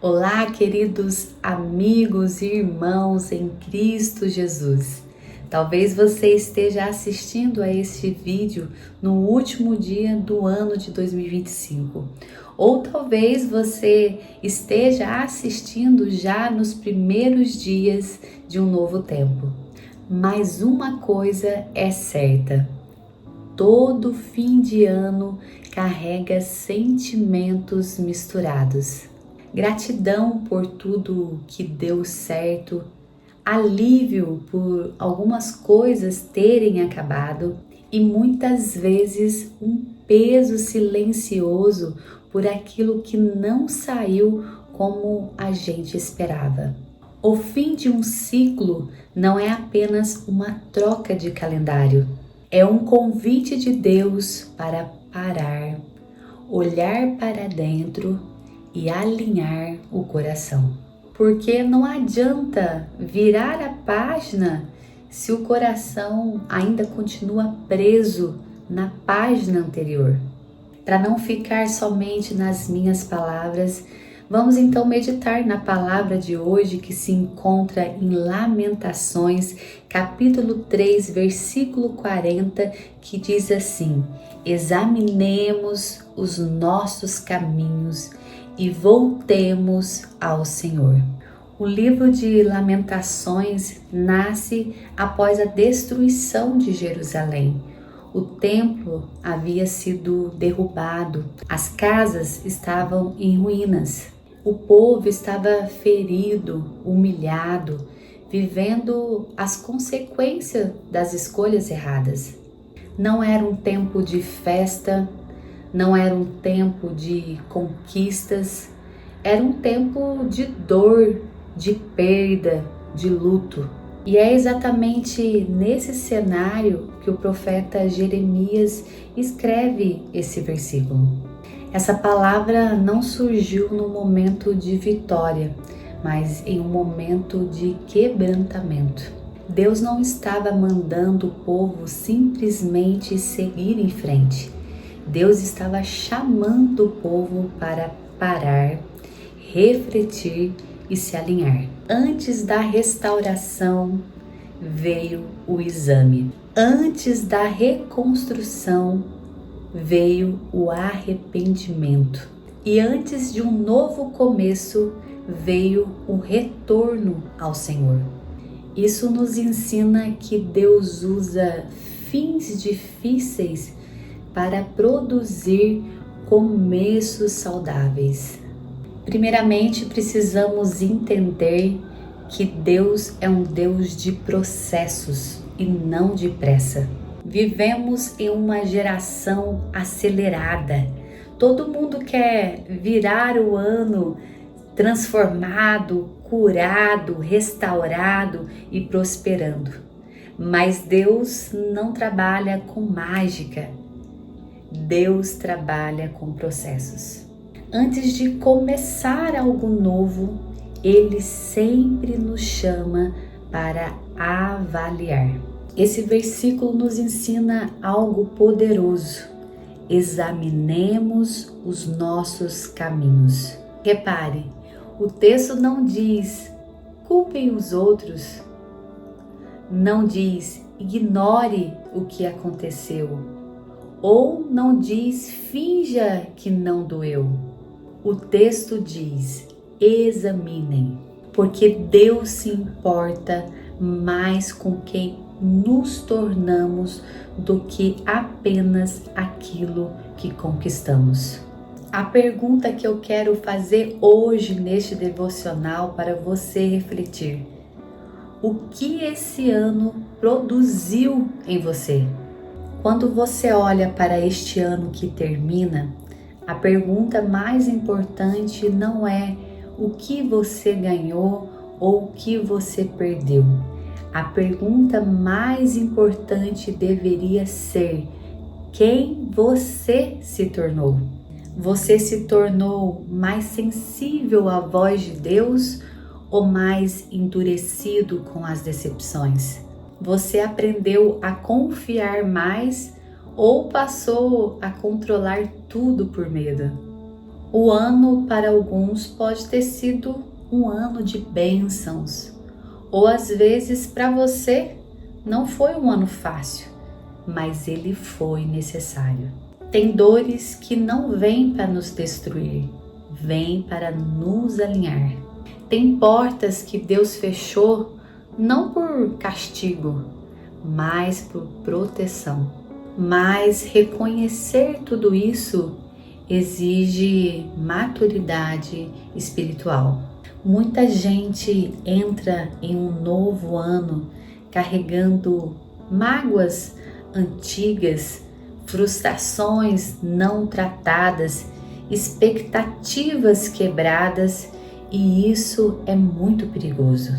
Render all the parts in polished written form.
Olá, queridos amigos e irmãos em Cristo Jesus. Talvez você esteja assistindo a este vídeo no último dia do ano de 2025. Ou talvez você esteja assistindo já nos primeiros dias de um novo tempo. Mas uma coisa é certa: todo fim de ano carrega sentimentos misturados. Gratidão por tudo que deu certo, alívio por algumas coisas terem acabado e muitas vezes um peso silencioso por aquilo que não saiu como a gente esperava. O fim de um ciclo não é apenas uma troca de calendário, é um convite de Deus para parar, olhar para dentro e alinhar o coração. Porque não adianta virar a página se o coração ainda continua preso na página anterior. Para não ficar somente nas minhas palavras, vamos então meditar na palavra de hoje que se encontra em Lamentações, capítulo 3, versículo 40, que diz assim: examinemos os nossos caminhos e voltemos ao Senhor. O livro de Lamentações nasce após a destruição de Jerusalém. O templo havia sido derrubado, as casas estavam em ruínas, o povo estava ferido, humilhado, vivendo as consequências das escolhas erradas. Não era um tempo de festa, não era um tempo de conquistas, era um tempo de dor, de perda, de luto. E é exatamente nesse cenário que o profeta Jeremias escreve esse versículo. Essa palavra não surgiu no momento de vitória, mas em um momento de quebrantamento. Deus não estava mandando o povo simplesmente seguir em frente. Deus estava chamando o povo para parar, refletir e se alinhar. Antes da restauração veio o exame. Antes da reconstrução veio o arrependimento. E antes de um novo começo veio o retorno ao Senhor. Isso nos ensina que Deus usa fins difíceis para produzir começos saudáveis. Primeiramente, precisamos entender que Deus é um Deus de processos e não de pressa. Vivemos em uma geração acelerada. Todo mundo quer virar o ano transformado, curado, restaurado e prosperando. Mas Deus não trabalha com mágica. Deus trabalha com processos. Antes de começar algo novo, Ele sempre nos chama para avaliar. Esse versículo nos ensina algo poderoso. Examinemos os nossos caminhos. Repare, o texto não diz culpem os outros, não diz ignore o que aconteceu, ou não diz finja que não doeu. O texto diz examinem, porque Deus se importa mais com quem nos tornamos do que apenas aquilo que conquistamos. A pergunta que eu quero fazer hoje neste devocional para você refletir: o que esse ano produziu em você? Quando você olha para este ano que termina, a pergunta mais importante não é o que você ganhou ou o que você perdeu. A pergunta mais importante deveria ser: quem você se tornou? Você se tornou mais sensível à voz de Deus ou mais endurecido com as decepções? Você aprendeu a confiar mais ou passou a controlar tudo por medo? O ano para alguns pode ter sido um ano de bênçãos, ou às vezes para você não foi um ano fácil, mas ele foi necessário. Tem dores que não vêm para nos destruir, vêm para nos alinhar. Tem portas que Deus fechou não por castigo, mas por proteção. Mas reconhecer tudo isso exige maturidade espiritual. Muita gente entra em um novo ano carregando mágoas antigas, frustrações não tratadas, expectativas quebradas, e isso é muito perigoso,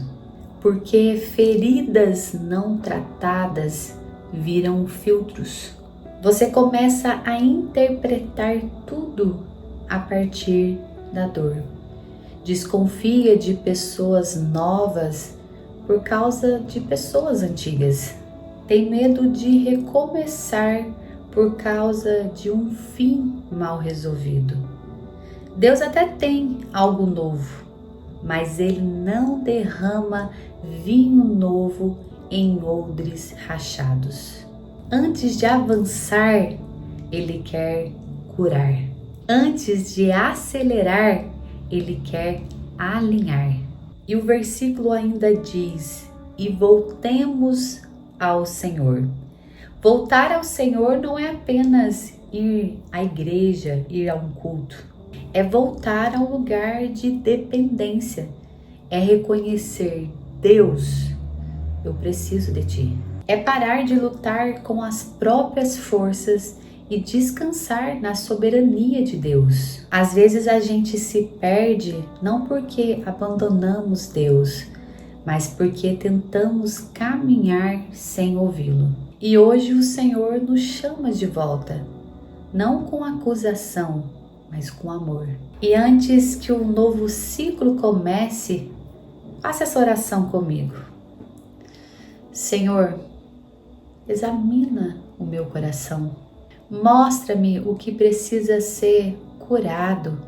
porque feridas não tratadas viram filtros. Você começa a interpretar tudo a partir da dor. Desconfia de pessoas novas por causa de pessoas antigas. Tem medo de recomeçar por causa de um fim mal resolvido. Deus até tem algo novo, mas Ele não derrama vinho novo em odres rachados. Antes de avançar, Ele quer curar. Antes de acelerar, Ele quer alinhar. E o versículo ainda diz: e voltemos ao Senhor. Voltar ao Senhor não é apenas ir à igreja, ir a um culto. É voltar a um lugar de dependência. É reconhecer: Deus, eu preciso de Ti. É parar de lutar com as próprias forças e descansar na soberania de Deus. Às vezes a gente se perde não porque abandonamos Deus, mas porque tentamos caminhar sem ouvi-lo. E hoje o Senhor nos chama de volta, não com acusação, mas com amor. E antes que um novo ciclo comece, faça essa oração comigo. Senhor, examina o meu coração. Mostra-me o que precisa ser curado,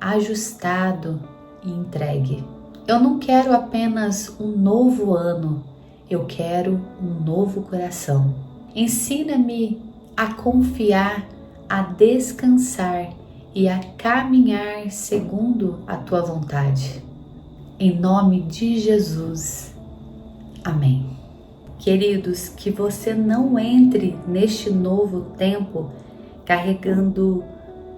ajustado e entregue. Eu não quero apenas um novo ano, eu quero um novo coração. Ensina-me a confiar, a descansar e a caminhar segundo a Tua vontade. Em nome de Jesus. Amém. Queridos, que você não entre neste novo tempo carregando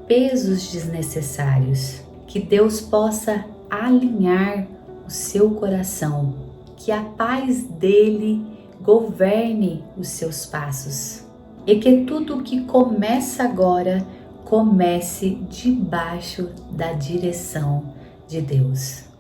pesos desnecessários. Que Deus possa alinhar o seu coração. Que a paz dele governe os seus passos. E que tudo que começa agora comece debaixo da direção de Deus.